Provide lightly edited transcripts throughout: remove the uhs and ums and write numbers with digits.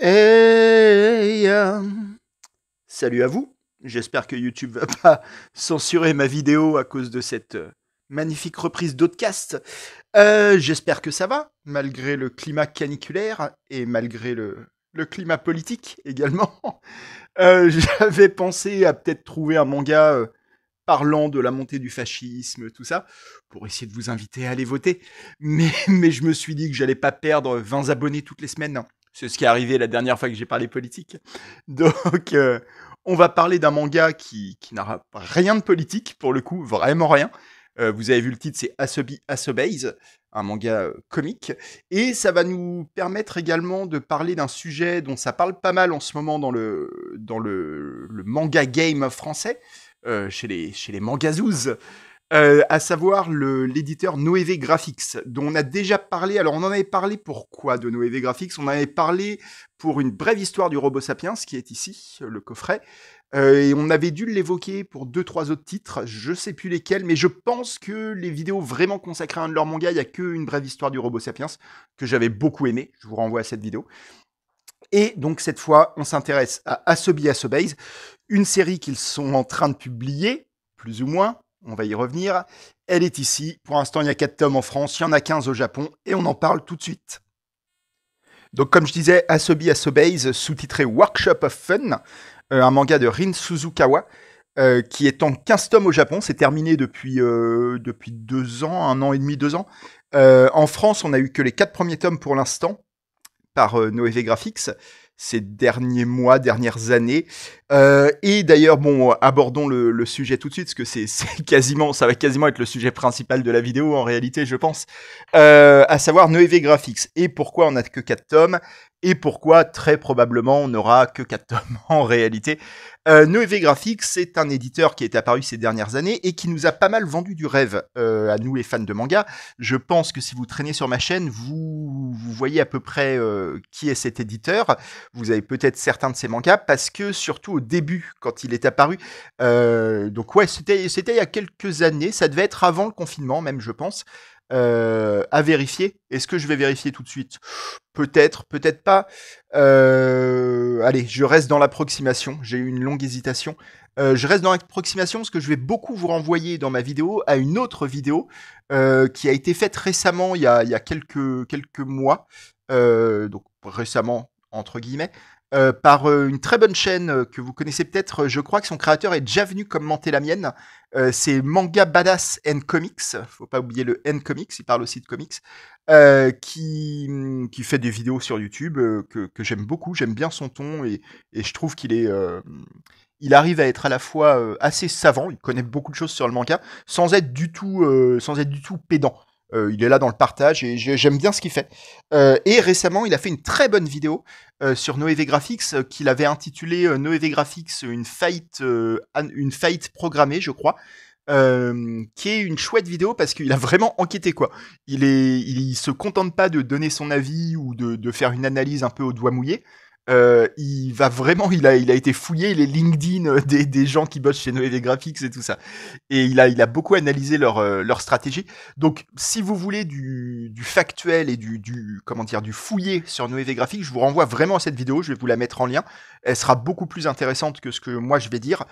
Hey, salut à vous. J'espère que YouTube va pas censurer ma vidéo à cause de cette magnifique reprise d'Audcast. J'espère que ça va, malgré le climat caniculaire et malgré le climat politique également. J'avais pensé à peut-être trouver un manga parlant de la montée du fascisme, tout ça, pour essayer de vous inviter à aller voter. Mais je me suis dit que j'allais pas perdre 20 abonnés toutes les semaines, hein. C'est ce qui est arrivé la dernière fois que j'ai parlé politique. Donc, on va parler d'un manga qui n'a rien de politique, pour le coup, vraiment rien. Vous avez vu le titre, c'est Asobi Asobase, un manga comique. Et ça va nous permettre également de parler d'un sujet dont ça parle pas mal en ce moment dans le manga game français, chez les mangazouz, à savoir l'éditeur Noévé Graphics, dont on a déjà parlé. Alors, on en avait parlé pourquoi de Noévé Graphics? On en avait parlé pour une brève histoire du robot sapiens, qui est ici, le coffret. Et on avait dû l'évoquer pour 2-3 autres titres, je sais plus lesquels, mais je pense que les vidéos vraiment consacrées à un de leurs mangas, il n'y a qu'une brève histoire du robot sapiens, que j'avais beaucoup aimé. Je vous renvoie à cette vidéo. Et donc, cette fois, on s'intéresse à Asobi Asobase, une série qu'ils sont en train de publier, plus ou moins. On va y revenir. Elle est ici. Pour l'instant, il y a 4 tomes en France, il y en a 15 au Japon, et on en parle tout de suite. Donc, comme je disais, Asobi Asobase, sous-titré Workshop of Fun, un manga de Rin Suzukawa, qui est en 15 tomes au Japon. C'est terminé depuis 2 ans, 1 an et demi, 2 ans. En France, on a eu que les 4 premiers tomes pour l'instant, par Noévé Graphics, ces derniers mois, dernières années. Et d'ailleurs, bon, abordons le sujet tout de suite, parce que ça va quasiment être le sujet principal de la vidéo, en réalité, je pense. À savoir Noévé Graphics. Et pourquoi on n'a que 4 tomes, et pourquoi, très probablement, on n'aura que 4 tomes en réalité. Noévé Graphics, c'est un éditeur qui est apparu ces dernières années et qui nous a pas mal vendu du rêve à nous, les fans de manga. Je pense que si vous traînez sur ma chaîne, vous voyez à peu près qui est cet éditeur. Vous avez peut-être certains de ses mangas, parce que surtout au début, quand il est apparu, donc ouais, c'était il y a quelques années, ça devait être avant le confinement même, je pense, à vérifier. Est-ce que je vais vérifier tout de suite? Peut-être, peut-être pas. Allez, je reste dans l'approximation, j'ai eu une longue hésitation. Je reste dans l'approximation parce que je vais beaucoup vous renvoyer dans ma vidéo à une autre vidéo qui a été faite récemment, il y a quelques mois, donc récemment, entre guillemets, par une très bonne chaîne que vous connaissez peut-être. Je crois que son créateur est déjà venu commenter la mienne. C'est Manga Badass and Comics. Faut pas oublier le N Comics, il parle aussi de comics. Qui fait des vidéos sur YouTube que j'aime beaucoup. J'aime bien son ton et je trouve il arrive à être à la fois assez savant. Il connaît beaucoup de choses sur le manga sans être du tout pédant. Il est là dans le partage et j'aime bien ce qu'il fait. Et récemment, il a fait une très bonne vidéo sur Noévé Graphics qu'il avait intitulé Noévé Graphics une faillite programmée, je crois. Qui est une chouette vidéo parce qu'il a vraiment enquêté, quoi. Il se contente pas de donner son avis ou de faire une analyse un peu au doigt mouillé. Il va vraiment, il a été fouillé les LinkedIn des gens qui bossent chez Noévé Graphics et tout ça. Et il a beaucoup analysé leur stratégie. Donc, si vous voulez du factuel et comment dire, du fouillé sur Noévé Graphics, je vous renvoie vraiment à cette vidéo. Je vais vous la mettre en lien. Elle sera beaucoup plus intéressante que ce que moi je vais dire.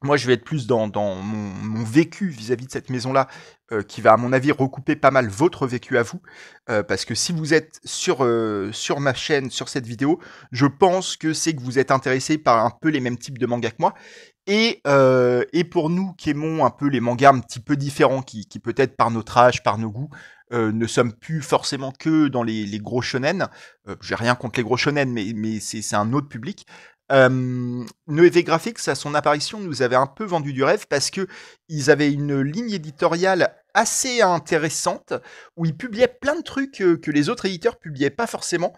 Moi, je vais être plus dans mon vécu vis-à-vis de cette maison-là, qui va, à mon avis, recouper pas mal votre vécu à vous. Parce que si vous êtes sur ma chaîne, sur cette vidéo, je pense que c'est que vous êtes intéressé par un peu les mêmes types de mangas que moi. Et pour nous qui aimons un peu les mangas un petit peu différents, qui peut-être par notre âge, par nos goûts, ne sommes plus forcément que dans les gros shonen. J'ai rien contre les gros shonen, mais c'est un autre public. Noévé Graphics, à son apparition, nous avait un peu vendu du rêve parce que ils avaient une ligne éditoriale assez intéressante où ils publiaient plein de trucs que les autres éditeurs publiaient pas forcément.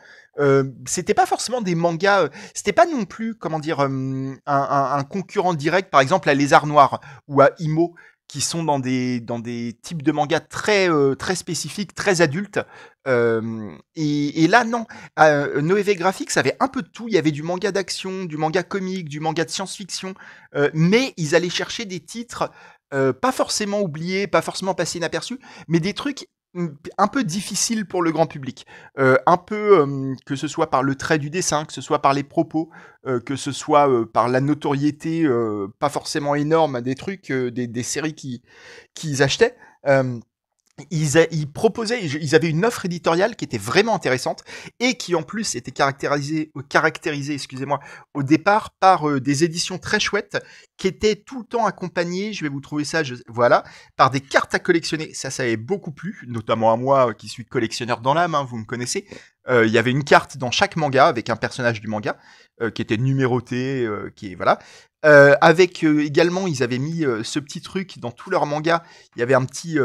C'était pas forcément des mangas, c'était pas non plus, comment dire, un concurrent direct, par exemple à Lézard Noir ou à Imo, qui sont dans des types de mangas très spécifiques, très adultes. Et là, non. Noévé Graphics avait un peu de tout. Il y avait du manga d'action, du manga comique, du manga de science-fiction. Mais ils allaient chercher des titres pas forcément oubliés, pas forcément passés inaperçus, mais des trucs un peu difficile pour le grand public. Un peu, que ce soit par le trait du dessin, que ce soit par les propos, que ce soit par la notoriété pas forcément énorme des trucs, des séries qu'ils achetaient. Euh, ils proposaient, ils avaient une offre éditoriale qui était vraiment intéressante et qui en plus était caractérisée, excusez-moi, au départ par des éditions très chouettes qui étaient tout le temps accompagnées, je vais vous trouver ça, voilà, par des cartes à collectionner. Ça avait beaucoup plu, notamment à moi qui suis collectionneur dans l'âme, hein, vous me connaissez. Il y avait une carte dans chaque manga avec un personnage du manga qui était numéroté, qui est voilà. Avec également, ils avaient mis ce petit truc dans tous leurs mangas. Il y avait un petit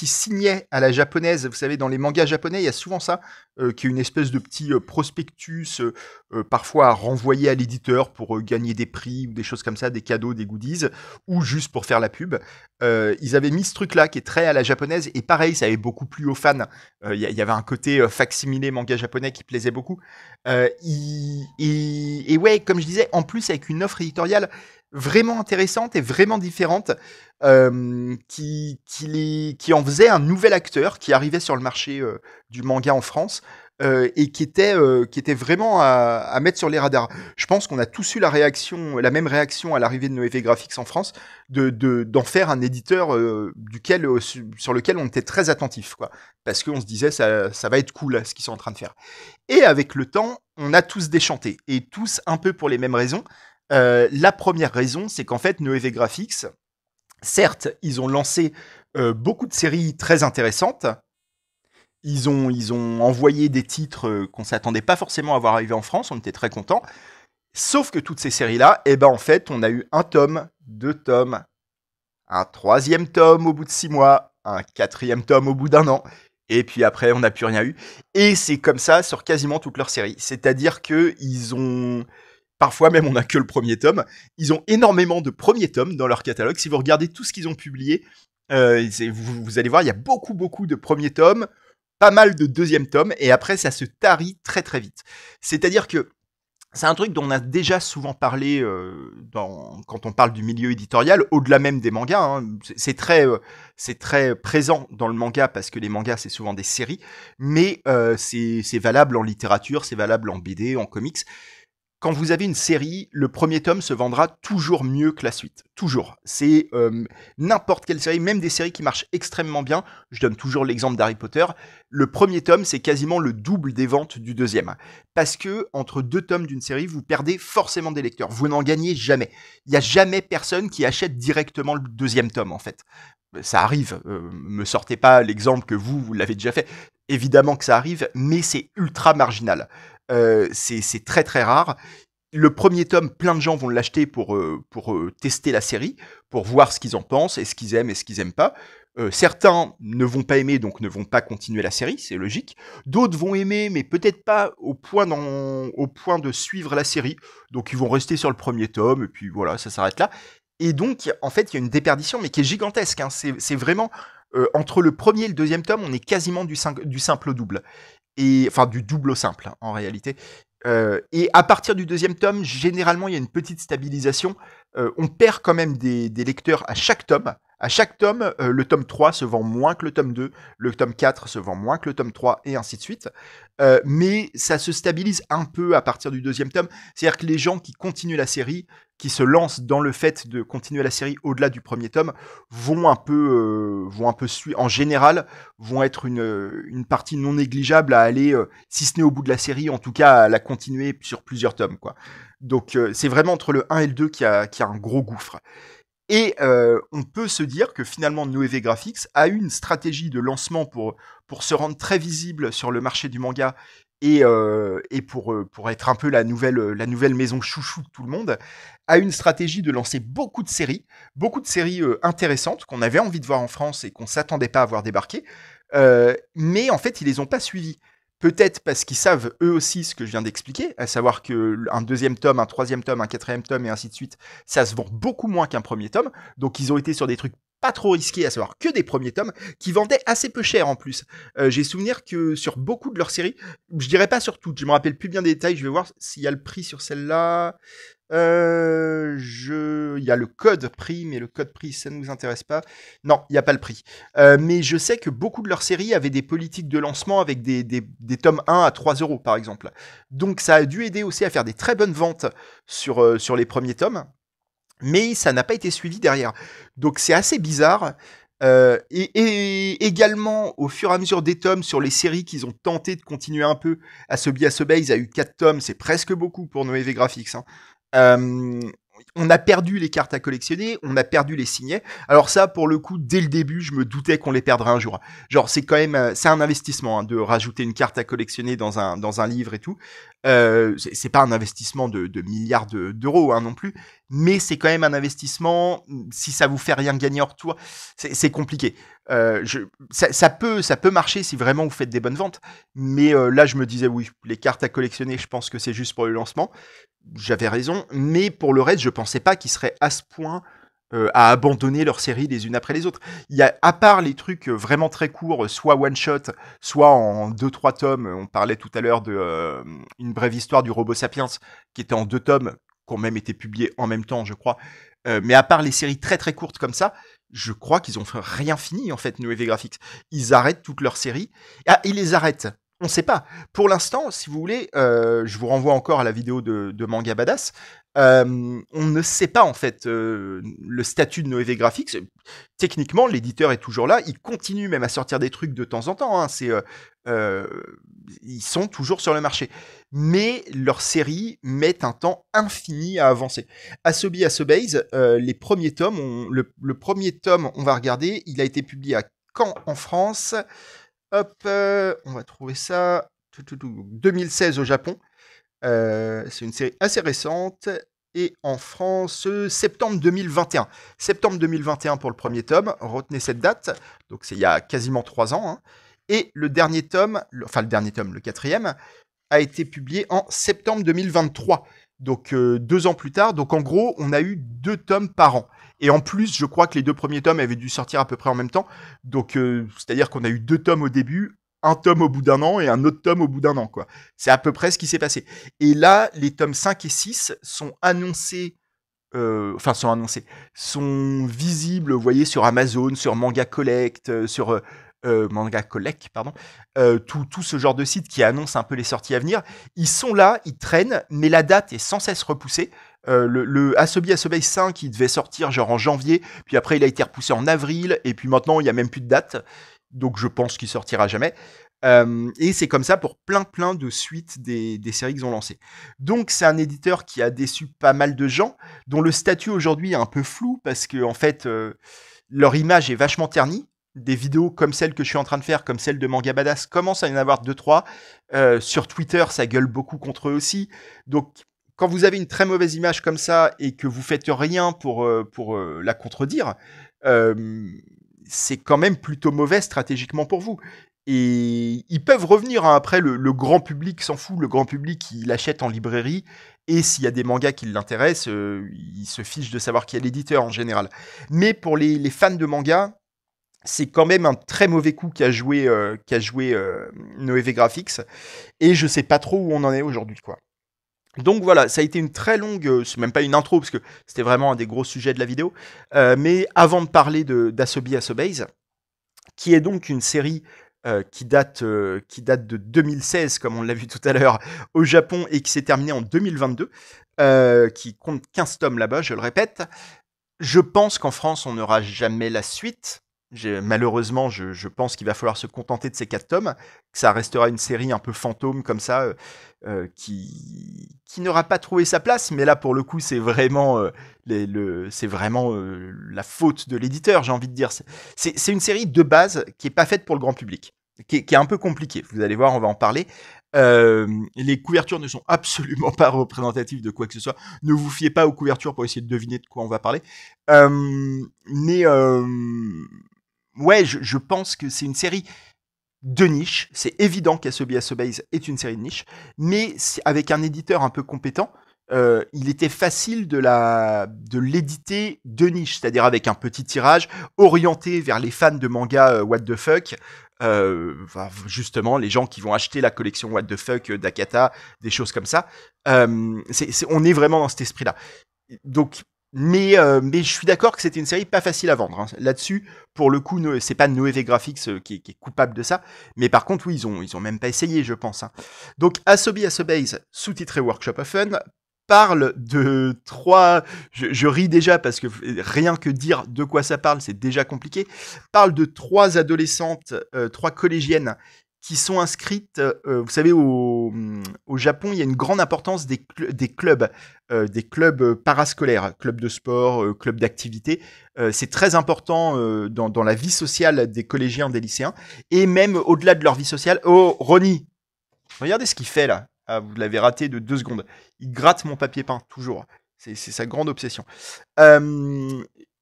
signet à la japonaise. Vous savez, dans les mangas japonais, il y a souvent ça, qui est une espèce de petit prospectus, parfois à renvoyer à l'éditeur pour gagner des prix ou des choses comme ça, des cadeaux, des goodies, ou juste pour faire la pub. Ils avaient mis ce truc-là qui est très à la japonaise, et pareil, ça avait beaucoup plu aux fans. Il y avait un côté facsimilé manga japonais qui plaisait beaucoup. Et ouais, comme je disais, en plus avec une offre éditoriale vraiment intéressante et vraiment différente, qui en faisait un nouvel acteur qui arrivait sur le marché du manga en France. Et qui était vraiment à mettre sur les radars. Je pense qu'on a tous eu la même réaction à l'arrivée de Noévé Graphics en France, d'en faire un éditeur sur lequel on était très attentif, quoi, parce qu'on se disait ça va être cool ce qu'ils sont en train de faire. Et avec le temps, on a tous déchanté, et tous un peu pour les mêmes raisons. La première raison, c'est qu'en fait, Noévé Graphics, certes, ils ont lancé beaucoup de séries très intéressantes. Ils ont envoyé des titres qu'on s'attendait pas forcément à voir arriver en France. On était très contents. Sauf que toutes ces séries-là, eh ben en fait, on a eu un tome, 2 tomes, un 3e tome au bout de 6 mois, un 4e tome au bout d'1 an. Et puis après, on n'a plus rien eu. Et c'est comme ça sur quasiment toutes leurs séries. C'est-à-dire que ils ont... Parfois même, on n'a que le 1er tome. Ils ont énormément de premiers tomes dans leur catalogue. Si vous regardez tout ce qu'ils ont publié, vous allez voir, il y a beaucoup, beaucoup de premiers tomes, pas mal de 2e tomes, et après, ça se tarit très, très vite. C'est-à-dire que c'est un truc dont on a déjà souvent parlé quand on parle du milieu éditorial, au-delà même des mangas. Hein. C'est très présent dans le manga, parce que les mangas, c'est souvent des séries, mais c'est valable en littérature, c'est valable en BD, en comics. Quand vous avez une série, le 1er tome se vendra toujours mieux que la suite. Toujours. C'est n'importe quelle série, même des séries qui marchent extrêmement bien. Je donne toujours l'exemple d'Harry Potter. Le 1er tome, c'est quasiment le double des ventes du 2e. Parce que entre 2 tomes d'une série, vous perdez forcément des lecteurs. Vous n'en gagnez jamais. Il n'y a jamais personne qui achète directement le 2e tome, en fait. Ça arrive. Me sortez pas l'exemple que vous l'avez déjà fait. Évidemment que ça arrive, mais c'est ultra marginal. C'est très très rare. Le 1er tome, plein de gens vont l'acheter pour tester la série, pour voir ce qu'ils en pensent, et ce qu'ils aiment et ce qu'ils aiment pas. Certains ne vont pas aimer, donc ne vont pas continuer la série, c'est logique. D'autres vont aimer, mais peut-être pas au point de suivre la série. Donc ils vont rester sur le 1er tome, et puis voilà, ça s'arrête là. Et donc, en fait, il y a une déperdition, mais qui est gigantesque. Hein. C'est vraiment... entre le 1er et le 2e tome, on est quasiment du simple au double. Enfin, du double au simple, hein, en réalité. Et à partir du 2e tome, généralement, il y a une petite stabilisation. On perd quand même des lecteurs à chaque tome. À chaque tome, le tome 3 se vend moins que le tome 2, le tome 4 se vend moins que le tome 3, et ainsi de suite. Mais ça se stabilise un peu à partir du 2e tome. C'est-à-dire que les gens qui continuent la série, qui se lancent dans le fait de continuer la série au-delà du 1er tome, vont un peu suivre. En général, vont être une partie non négligeable à aller, si ce n'est au bout de la série, en tout cas à la continuer sur plusieurs tomes, quoi. Donc c'est vraiment entre le 1 et le 2 qu'il y a un gros gouffre. Et on peut se dire que finalement Noévé Graphics a eu une stratégie de lancement pour se rendre très visible sur le marché du manga, et pour être un peu la nouvelle maison chouchou de tout le monde, a une stratégie de lancer beaucoup de séries intéressantes qu'on avait envie de voir en France et qu'on s'attendait pas à voir débarquer, mais en fait ils les ont pas suivis. Peut-être parce qu'ils savent eux aussi ce que je viens d'expliquer, à savoir qu'un 2e tome, un 3e tome, un 4e tome et ainsi de suite, ça se vend beaucoup moins qu'un 1er tome. Donc ils ont été sur des trucs pas trop risqués, à savoir que des 1er tomes, qui vendaient assez peu cher en plus. J'ai souvenir que sur beaucoup de leurs séries, je dirais pas sur toutes, je me rappelle plus bien des détails, je vais voir s'il y a le prix sur celle-là. Il y a le code prix, mais le code prix, ça ne nous intéresse pas. Non, il n'y a pas le prix. Mais je sais que beaucoup de leurs séries avaient des politiques de lancement avec des tomes 1 à 3 euros, par exemple. Donc ça a dû aider aussi à faire des très bonnes ventes sur les premiers tomes, mais ça n'a pas été suivi derrière. Donc c'est assez bizarre. Et également, au fur et à mesure des tomes sur les séries qu'ils ont tenté de continuer un peu, Asobi Asobase a eu 4 tomes, c'est presque beaucoup pour Noévé Graphics. Hein. Euh, on a perdu les cartes à collectionner, on a perdu les signets. Alors ça, pour le coup, dès le début, je me doutais qu'on les perdrait un jour. Genre, c'est quand même, c'est un investissement hein, de rajouter une carte à collectionner dans un livre et tout. C'est pas un investissement de milliards d'euros hein, non plus, mais c'est quand même un investissement. Si ça vous fait rien gagner en retour, c'est compliqué. Ça peut marcher si vraiment vous faites des bonnes ventes, mais là je me disais oui, les cartes à collectionner, je pense que c'est juste pour le lancement. J'avais raison, mais pour le reste, je pensais pas qu'ils seraient à ce point à abandonner leurs séries les unes après les autres. Il y a, à part les trucs vraiment très courts, soit one shot, soit en 2-3 tomes. On parlait tout à l'heure de une brève histoire du robot sapiens qui était en 2 tomes, qui ont même été publiés en même temps, je crois. Mais à part les séries très très courtes comme ça, je crois qu'ils ont rien fini en fait, Noévé Graphics. Ils arrêtent toutes leurs séries. Ah, ils les arrêtent. On ne sait pas. Pour l'instant, si vous voulez, je vous renvoie encore à la vidéo de Manga Badass. On ne sait pas en fait le statut de Noévé Graphics. Techniquement, l'éditeur est toujours là. Il continue même à sortir des trucs de temps en temps. Hein. Euh, ils sont toujours sur le marché. Mais leurs séries mettent un temps infini à avancer. Asobi Asobase, les premiers tomes, le premier tome, on va regarder, il a été publié à Caen en France. Hop, on va trouver ça. 2016 au Japon. C'est une série assez récente. Et en France, septembre 2021. Septembre 2021 pour le premier tome. Retenez cette date. Donc c'est il y a quasiment 3 ans. Hein. Et le dernier tome, le quatrième, a été publié en septembre 2023. Donc 2 ans plus tard. Donc en gros, on a eu 2 tomes par an. Et en plus, je crois que les 2 premiers tomes avaient dû sortir à peu près en même temps. Donc c'est-à-dire qu'on a eu 2 tomes au début, un tome au bout d'un an et un autre tome au bout d'un an. Quoi. C'est à peu près ce qui s'est passé. Et là, les tomes 5 et 6 sont annoncés sont visibles, vous voyez, sur Amazon, sur Manga Collect, sur Manga Collect, pardon, tout ce genre de sites qui annoncent un peu les sorties à venir. Ils sont là, ils traînent, mais la date est sans cesse repoussée. Le Asobi Asobase 5, il devait sortir genre en janvier, puis après il a été repoussé en avril, et puis maintenant il n'y a même plus de date, donc je pense qu'il sortira jamais. Et c'est comme ça pour plein de suites des séries qu'ils ont lancées. Donc c'est un éditeur qui a déçu pas mal de gens, dont le statut aujourd'hui est un peu flou parce que en fait leur image est vachement ternie. Des vidéos comme celle que je suis en train de faire, comme celle de Manga Badass, commencent à y en avoir 2-3. Sur Twitter, ça gueule beaucoup contre eux aussi. Donc quand vous avez une très mauvaise image comme ça et que vous faites rien pour la contredire, euh, c'est quand même plutôt mauvais stratégiquement pour vous. Et ils peuvent revenir hein, après, le grand public s'en fout, le grand public il l'achète en librairie, et s'il y a des mangas qui l'intéressent, il se fiche de savoir qui est l'éditeur en général. Mais pour les fans de manga, c'est quand même un très mauvais coup qu'a joué Noévé Graphics, et je sais pas trop où on en est aujourd'hui, quoi. Donc voilà, ça a été une très longue, c'est même pas une intro, parce que c'était vraiment un des gros sujets de la vidéo, mais avant de parler d'Asobi Asobase, qui est donc une série qui date de 2016, comme on l'a vu tout à l'heure, au Japon, et qui s'est terminée en 2022, qui compte 15 tomes là-bas, je le répète. Je pense qu'en France, on n'aura jamais la suite. Malheureusement, je pense qu'il va falloir se contenter de ces 4 tomes, que ça restera une série un peu fantôme comme ça, qui n'aura pas trouvé sa place, mais là pour le coup c'est vraiment, c'est vraiment la faute de l'éditeur, j'ai envie de dire. C'est une série de base qui est pas faite pour le grand public, qui est un peu compliquée, vous allez voir, on va en parler. Les couvertures ne sont absolument pas représentatives de quoi que ce soit. Ne vous fiez pas aux couvertures pour essayer de deviner de quoi on va parler. Mais ouais, je pense que c'est une série de niche. C'est évident qu'Asobi Asobase est une série de niche, mais avec un éditeur un peu compétent, il était facile de l'éditer de niche, c'est-à-dire avec un petit tirage orienté vers les fans de manga what the fuck, justement les gens qui vont acheter la collection What the Fuck d'Akata, des choses comme ça. On est vraiment dans cet esprit-là. Donc, mais je suis d'accord que c'était une série pas facile à vendre. Hein. Là-dessus, pour le coup, c'est pas Noévé Graphics qui est coupable de ça, mais par contre, oui, ils ont même pas essayé, je pense. Hein. Donc, Asobi Asobase, sous-titré Workshop of Fun, parle de trois. Je ris déjà parce que rien que dire de quoi ça parle, c'est déjà compliqué. Parle de trois adolescentes, trois collégiennes qui sont inscrites, vous savez, au Japon, il y a une grande importance des clubs parascolaires, clubs de sport, clubs d'activité. C'est très important dans la vie sociale des collégiens, des lycéens, et même au-delà de leur vie sociale. Oh, Ronnie, regardez ce qu'il fait là. Ah, vous l'avez raté de 2 secondes. Il gratte mon papier peint, toujours. C'est sa grande obsession.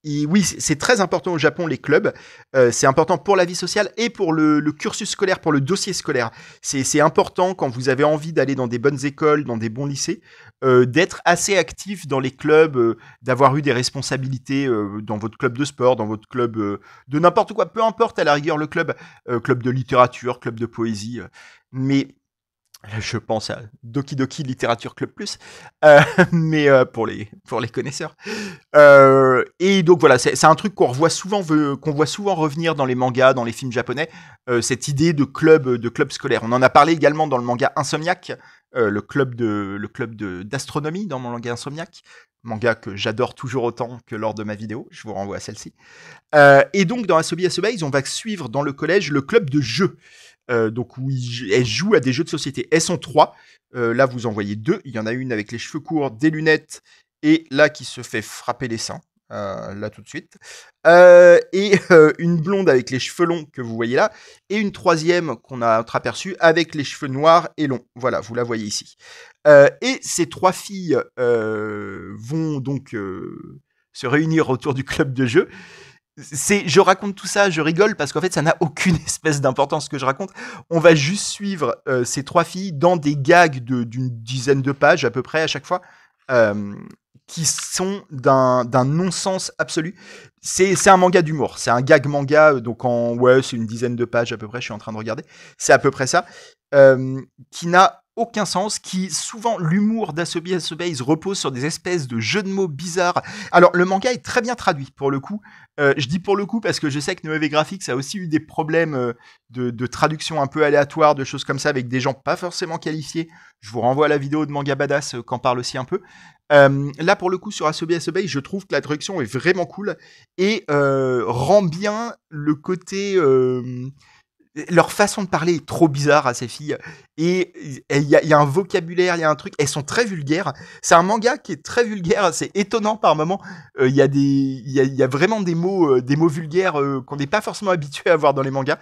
Et oui, c'est très important au Japon, les clubs. C'est important pour la vie sociale et pour le cursus scolaire, pour le dossier scolaire. C'est important quand vous avez envie d'aller dans des bonnes écoles, dans des bons lycées, d'être assez actif dans les clubs, d'avoir eu des responsabilités dans votre club de sport, dans votre club de n'importe quoi, peu importe à la rigueur le club, club de littérature, club de poésie. Mais je pense à Doki Doki Littérature Club Plus, mais pour les connaisseurs. Et donc voilà, c'est un truc qu'on voit souvent revenir dans les mangas, dans les films japonais, cette idée de club scolaire. On en a parlé également dans le manga Insomniac, le club d'astronomie dans mon manga Insomniac, manga que j'adore toujours autant que lors de ma vidéo. Je vous renvoie à celle-ci. Et donc dans Asobi Asobase, on va suivre dans le collège le club de jeux. Donc où elles jouent à des jeux de société. Elles sont 3. Là, vous en voyez 2. Il y en a une avec les cheveux courts, des lunettes, et là qui se fait frapper les seins. Là tout de suite. Et une blonde avec les cheveux longs que vous voyez là. Et une troisième qu'on a entreaperçue avec les cheveux noirs et longs. Voilà, vous la voyez ici. Et ces 3 filles vont donc se réunir autour du club de jeu. Je raconte tout ça, je rigole parce qu'en fait ça n'a aucune espèce d'importance ce que je raconte. On va juste suivre ces 3 filles dans des gags d'une dizaine de pages à peu près à chaque fois, qui sont d'un non-sens absolu. C'est un manga d'humour, c'est un gag manga, donc c'est une dizaine de pages à peu près, je suis en train de regarder. C'est à peu près ça, qui n'a aucun sens, qui souvent l'humour d'Asobi Asobase repose sur des espèces de jeux de mots bizarres. Alors le manga est très bien traduit pour le coup. Je dis pour le coup parce que je sais que Noévé Graphics a aussi eu des problèmes de traduction un peu aléatoires, de choses comme ça avec des gens pas forcément qualifiés. Je vous renvoie à la vidéo de Manga Badass qu'en parle aussi un peu. Là pour le coup sur Asobi Asobase, je trouve que la traduction est vraiment cool et rend bien le côté leur façon de parler est trop bizarre à ces filles. Et il y a un vocabulaire, il y a un truc. Elles sont très vulgaires. C'est un manga qui est très vulgaire. C'est étonnant par moments. Il y a vraiment des mots vulgaires qu'on n'est pas forcément habitué à voir dans les mangas.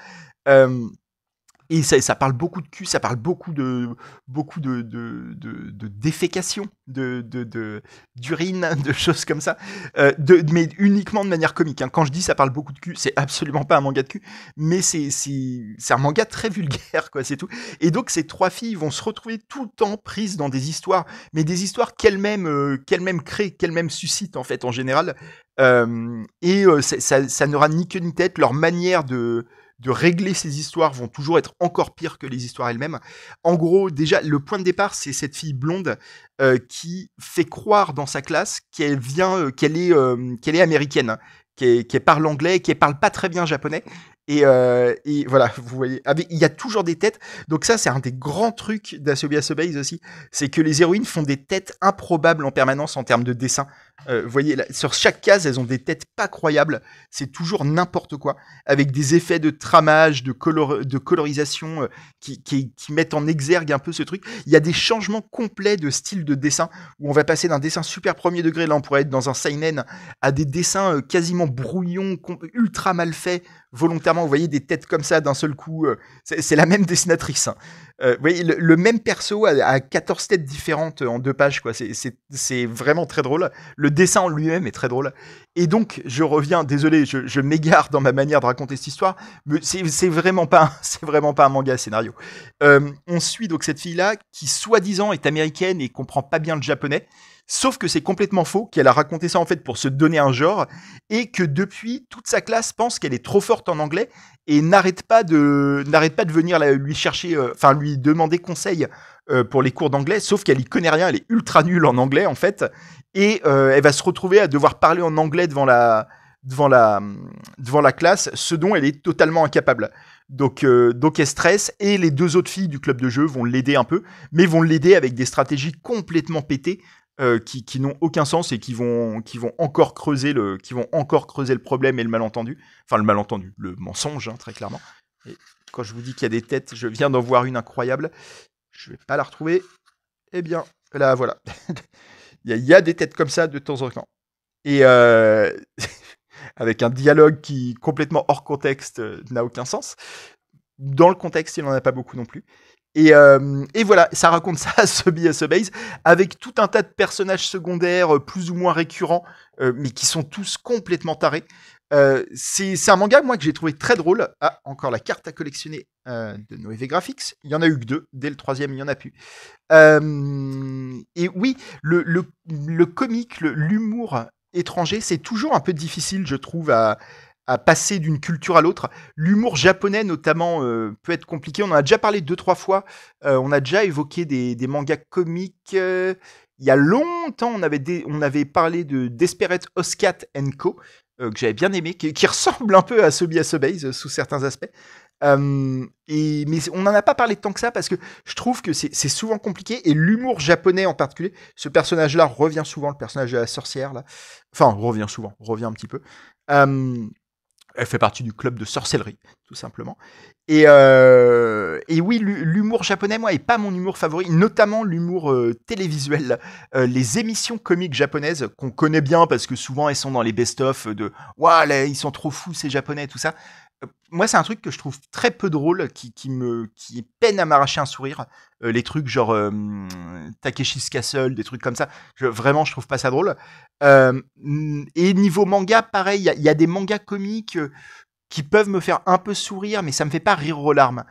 Et ça parle beaucoup de cul, ça parle beaucoup de défécation, d'urine, de choses comme ça, mais uniquement de manière comique. Hein. Quand je dis ça parle beaucoup de cul, c'est absolument pas un manga de cul, mais c'est un manga très vulgaire, quoi, c'est tout. Et donc ces 3 filles vont se retrouver tout le temps prises dans des histoires, mais des histoires qu'elles-mêmes créent, qu'elles-mêmes suscitent en fait en général. Ça n'aura ni queue ni tête. Leur manière de régler ces histoires vont toujours être encore pires que les histoires elles-mêmes. En gros, déjà, le point de départ, c'est cette fille blonde qui fait croire dans sa classe qu'elle est américaine, hein, qu'elle parle anglais, qu'elle parle pas très bien japonais. Et voilà, vous voyez, il y a toujours des têtes. Donc ça, c'est un des grands trucs d'Asobi Asobase aussi, c'est que les héroïnes font des têtes improbables en permanence en termes de dessin. Vous voyez, là, sur chaque case, elles ont des têtes pas croyables. C'est toujours n'importe quoi, avec des effets de tramage, de colorisation qui mettent en exergue un peu ce truc. Il y a des changements complets de style de dessin, où on va passer d'un dessin super premier degré, là on pourrait être dans un seinen, à des dessins quasiment brouillons, ultra mal faits, volontairement. Vous voyez des têtes comme ça d'un seul coup. C'est la même dessinatrice. Hein. Vous voyez, le même perso a 14 têtes différentes en 2 pages, quoi. C'est vraiment très drôle. Le dessin en lui-même est très drôle. Et donc, je reviens, désolé, je m'égare dans ma manière de raconter cette histoire, mais c'est vraiment pas, c'est vraiment pas un manga scénario. On suit donc cette fille-là qui, soi-disant, est américaine et comprend pas bien le japonais. Sauf que c'est complètement faux, qu'elle a raconté ça en fait pour se donner un genre, et que depuis, toute sa classe pense qu'elle est trop forte en anglais et n'arrête pas de venir lui chercher, enfin lui demander conseil pour les cours d'anglais, sauf qu'elle y connaît rien, elle est ultra nulle en anglais en fait, et elle va se retrouver à devoir parler en anglais devant la, devant la classe, ce dont elle est totalement incapable. Donc elle stresse, et les deux autres filles du club de jeu vont l'aider un peu, mais vont l'aider avec des stratégies complètement pétées, qui n'ont aucun sens et qui vont encore creuser le problème et le malentendu. Enfin, le malentendu, le mensonge, hein, très clairement. Et quand je vous dis qu'il y a des têtes, je viens d'en voir une incroyable. Je vais pas la retrouver. Eh bien, là, voilà. Il y a des têtes comme ça de temps en temps. Et avec un dialogue qui, complètement hors contexte, n'a aucun sens. Dans le contexte, il n'en a pas beaucoup non plus. Et voilà, ça raconte ça à ce base, avec tout un tas de personnages secondaires plus ou moins récurrents, mais qui sont tous complètement tarés. C'est un manga, moi, que j'ai trouvé très drôle. Ah, encore la carte à collectionner de Noévé Graphics. Il y en a eu que 2. Dès le 3e, il n'y en a plus. Et oui, le comique, l'humour étranger, c'est toujours un peu difficile, je trouve, à passer d'une culture à l'autre. L'humour japonais, notamment, peut être compliqué. On en a déjà parlé 2-3 fois. On a déjà évoqué des mangas comiques. Il y a longtemps, on avait parlé de Desperate Housecat Co., que j'avais bien aimé, qui ressemble un peu à Asobi Base sous certains aspects. Mais on n'en a pas parlé tant que ça parce que je trouve que c'est souvent compliqué, et l'humour japonais en particulier, ce personnage-là revient souvent, le personnage de la sorcière là, enfin revient un petit peu. Elle fait partie du club de sorcellerie, tout simplement. Et oui, l'humour japonais, moi, est pas mon humour favori, notamment l'humour télévisuel. Les émissions comiques japonaises, qu'on connaît bien parce que souvent elles sont dans les best-of de « Waouh, ils sont trop fous ces japonais », tout ça. Moi, c'est un truc que je trouve très peu drôle, qui peine à m'arracher un sourire. Les trucs genre Takeshi's Castle, des trucs comme ça. Vraiment, je trouve pas ça drôle. Et niveau manga, pareil, il y a des mangas comiques qui peuvent me faire un peu sourire, mais ça me fait pas rire aux larmes.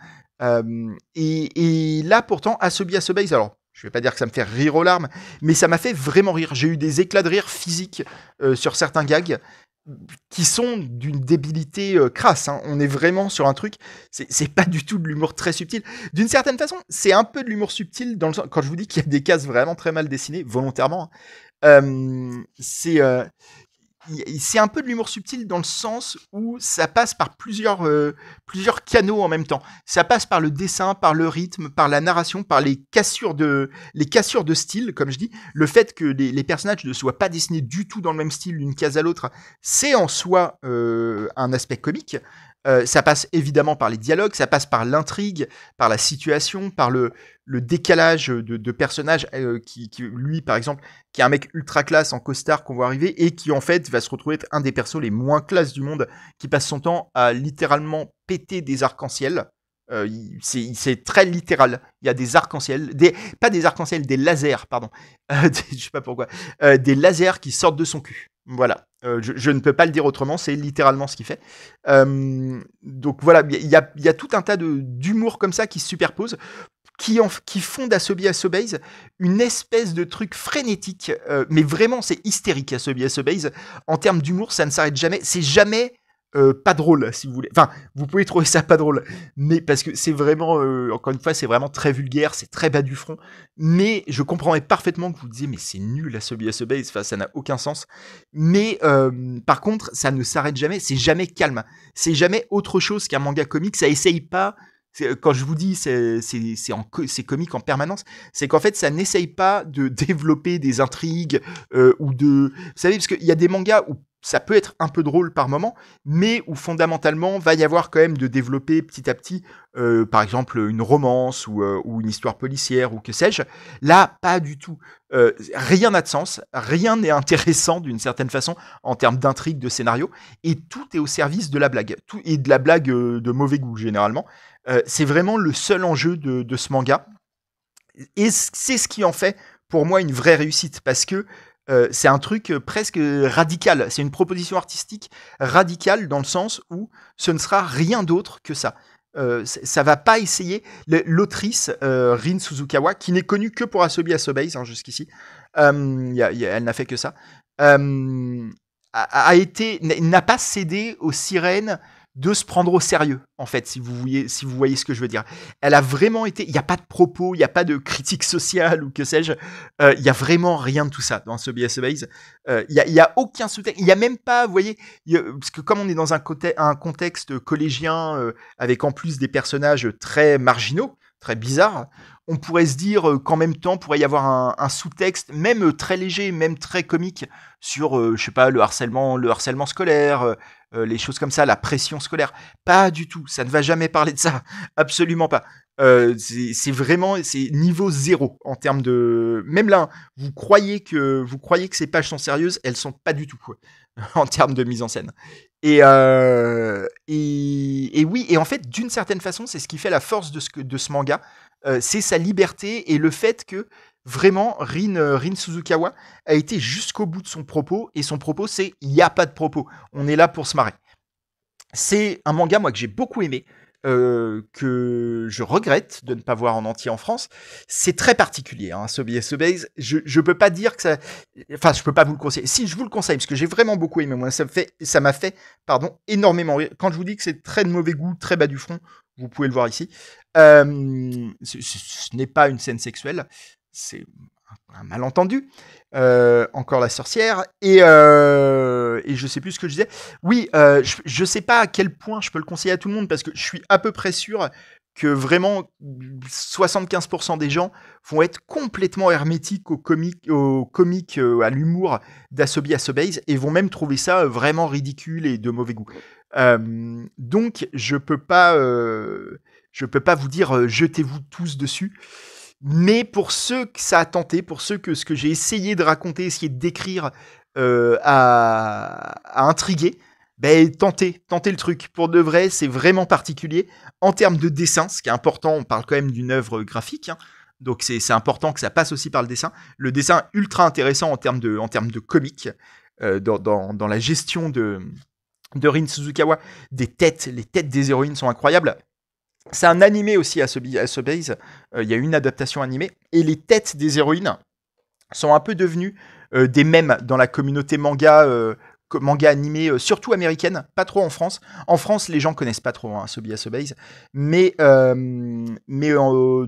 Et là, pourtant, Asobi Base, alors, je vais pas dire que ça me fait rire aux larmes, mais ça m'a fait vraiment rire. J'ai eu des éclats de rire physiques sur certains gags qui sont d'une débilité crasse. Hein. On est vraiment sur un truc, c'est pas du tout de l'humour très subtil. D'une certaine façon, c'est un peu de l'humour subtil dans le sens, quand je vous dis qu'il y a des cases vraiment très mal dessinées, volontairement. C'est un peu de l'humour subtil dans le sens où ça passe par plusieurs canaux en même temps. Ça passe par le dessin, par le rythme, par la narration, par les cassures de style, comme je dis. Le fait que les personnages ne soient pas dessinés du tout dans le même style d'une case à l'autre, c'est en soi un aspect comique. Ça passe évidemment par les dialogues, ça passe par l'intrigue, par la situation, par le décalage de personnages qui, lui, par exemple, qui est un mec ultra classe en costard qu'on voit arriver et qui, en fait, va se retrouver être un des persos les moins classes du monde, qui passe son temps à littéralement péter des arcs-en-ciel. C'est très littéral. Il y a des arcs-en-ciel, pas des arcs-en-ciel, des lasers, pardon. Je sais pas pourquoi. Des lasers qui sortent de son cul. Voilà. Je ne peux pas le dire autrement, c'est littéralement ce qu'il fait. Donc voilà, il y a tout un tas d'humour comme ça qui se superpose, qui font d'Asobi Base une espèce de truc frénétique, mais vraiment c'est hystérique. Asobi Base, en termes d'humour, ça ne s'arrête jamais, c'est jamais pas drôle, si vous voulez. Enfin, vous pouvez trouver ça pas drôle, mais parce que c'est vraiment, encore une fois, c'est vraiment très vulgaire, c'est très bas du front. Mais je comprendrais parfaitement que vous disiez, mais c'est nul Asobi Base, enfin, ça n'a aucun sens. Mais par contre, ça ne s'arrête jamais, c'est jamais calme, c'est jamais autre chose qu'un manga comique. Ça essaye pas. Quand je vous dis c'est comique en permanence, c'est qu'en fait ça n'essaye pas de développer des intrigues ou de, vous savez, parce qu'il y a des mangas où ça peut être un peu drôle par moment, mais où fondamentalement va y avoir quand même de développer petit à petit, par exemple une romance ou une histoire policière ou que sais-je. Là, pas du tout. Rien n'a de sens, rien n'est intéressant d'une certaine façon en termes d'intrigue, de scénario, et tout est au service de la blague, tout et de la blague de mauvais goût généralement. C'est vraiment le seul enjeu de ce manga, et c'est ce qui en fait pour moi une vraie réussite, parce que C'est un truc presque radical. C'est une proposition artistique radicale dans le sens où ce ne sera rien d'autre que ça. Ça va pas essayer. L'autrice Rin Suzukawa, qui n'est connue que pour Asobi Asobase jusqu'ici, elle n'a fait que ça. N'a pas cédé aux sirènes de se prendre au sérieux, en fait, si vous voyez ce que je veux dire. Elle a vraiment été... Il n'y a pas de propos, il n'y a pas de critique sociale ou que sais-je. Il n'y a vraiment rien de tout ça dans ce BS-Base. Il n'y a aucun sous-texte. Il n'y a même pas, vous voyez, parce que comme on est dans un contexte collégien, avec en plus des personnages très marginaux, très bizarres, on pourrait se dire qu'en même temps, pourrait y avoir un sous-texte, même très léger, même très comique, sur, je sais pas, le harcèlement scolaire, les choses comme ça, la pression scolaire. Pas du tout, ça ne va jamais parler de ça, absolument pas. C'est vraiment, c'est niveau zéro en termes de... Même là, vous croyez que ces pages sont sérieuses, elles sont pas du tout, quoi, en termes de mise en scène. Et oui, et en fait, d'une certaine façon, c'est ce qui fait la force de ce manga, c'est sa liberté et le fait que vraiment Rin Suzukawa a été jusqu'au bout de son propos, et son propos c'est il n'y a pas de propos, on est là pour se marrer. C'est un manga moi que j'ai beaucoup aimé, que je regrette de ne pas voir en entier en France. C'est très particulier, hein, Asobi Asobase. Je peux pas dire que ça... Enfin, je peux pas vous le conseiller. Si, je vous le conseille, parce que j'ai vraiment beaucoup aimé. Moi, ça m'a fait, énormément rire. Quand je vous dis que c'est très de mauvais goût, très bas du front, vous pouvez le voir ici. Ce n'est pas une scène sexuelle, c'est un malentendu. Encore la sorcière, et je sais plus ce que je disais. Oui, je sais pas à quel point je peux le conseiller à tout le monde, parce que je suis à peu près sûr que vraiment 75% des gens vont être complètement hermétiques au comique, à l'humour d'Asobi Asobase, et vont même trouver ça vraiment ridicule et de mauvais goût. Donc je peux pas vous dire jetez-vous tous dessus. Mais pour ceux que ça a tenté, pour ceux que ce que j'ai essayé de raconter, essayé de décrire a intrigué, ben tentez le truc. Pour de vrai, c'est vraiment particulier. En termes de dessin, ce qui est important, on parle quand même d'une œuvre graphique, hein, donc c'est important que ça passe aussi par le dessin. Le dessin ultra intéressant en termes de comique, dans la gestion de Rin Suzukawa, les têtes des héroïnes sont incroyables. C'est un animé aussi à Asobase. Il y a une adaptation animée. Et les têtes des héroïnes sont un peu devenues des mèmes dans la communauté manga animé, surtout américaine, pas trop en France. En France, les gens connaissent pas trop Asobi Asobase, mais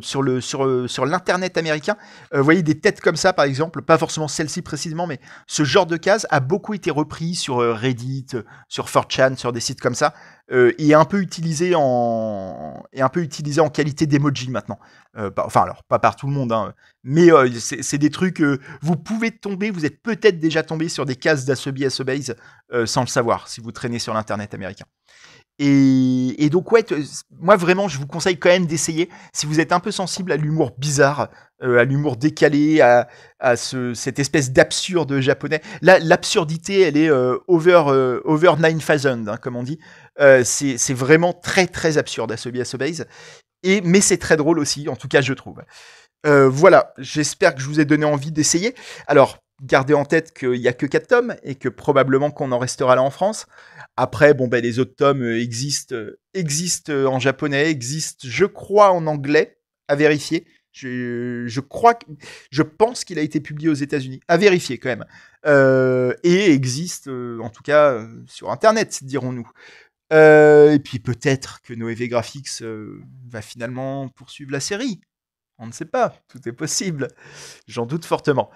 sur l'internet américain, vous voyez des têtes comme ça, par exemple, pas forcément celle-ci précisément, mais ce genre de case a beaucoup été repris sur Reddit, sur 4chan, sur des sites comme ça, et un peu utilisé en qualité d'emoji maintenant. Enfin, alors pas par tout le monde, hein, mais c'est des trucs. Vous pouvez tomber, vous êtes peut-être déjà tombé sur des cases d'Asobi Asobase sans le savoir, si vous traînez sur l'internet américain. Et donc ouais, moi vraiment, je vous conseille quand même d'essayer si vous êtes un peu sensible à l'humour bizarre, à l'humour décalé, à cette espèce d'absurde japonais. Là, l'absurdité, elle est over 9000, hein, comme on dit. C'est vraiment très très absurde Asobi Asobase. Mais c'est très drôle aussi, en tout cas je trouve. Voilà, j'espère que je vous ai donné envie d'essayer. Alors, gardez en tête qu'il n'y a que 4 tomes et que probablement qu'on en restera là en France. Après, bon, les autres tomes existent en japonais, existent, je crois, en anglais, à vérifier. Je pense qu'il a été publié aux États-Unis, à vérifier quand même. Et existe, en tout cas, sur Internet, dirons-nous. Et puis peut-être que Noévé Graphics va finalement poursuivre la série. On ne sait pas, tout est possible. J'en doute fortement.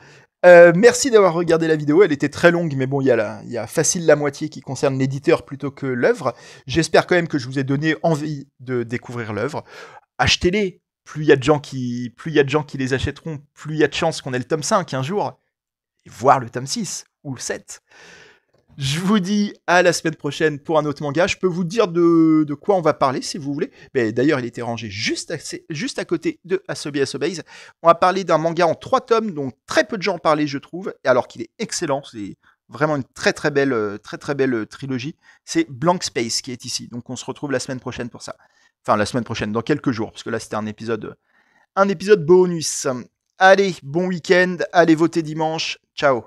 Merci d'avoir regardé la vidéo, elle était très longue, mais bon, il y a facile la moitié qui concerne l'éditeur plutôt que l'œuvre. J'espère quand même que je vous ai donné envie de découvrir l'œuvre. Achetez-les, plus il y a de gens qui les achèteront, plus il y a de chances qu'on ait le tome 5 un jour, et voire le tome 6 ou le 7. Je vous dis à la semaine prochaine pour un autre manga. Je peux vous dire de quoi on va parler si vous voulez. D'ailleurs, il était rangé juste à côté de Asobi Asobase. On va parler d'un manga en 3 tomes dont très peu de gens ont parlé, je trouve, alors qu'il est excellent. C'est vraiment une très très belle trilogie. C'est Blank Space qui est ici. Donc on se retrouve la semaine prochaine pour ça. Enfin, la semaine prochaine, dans quelques jours, parce que là c'était un épisode bonus. Allez, bon week-end. Allez voter dimanche. Ciao.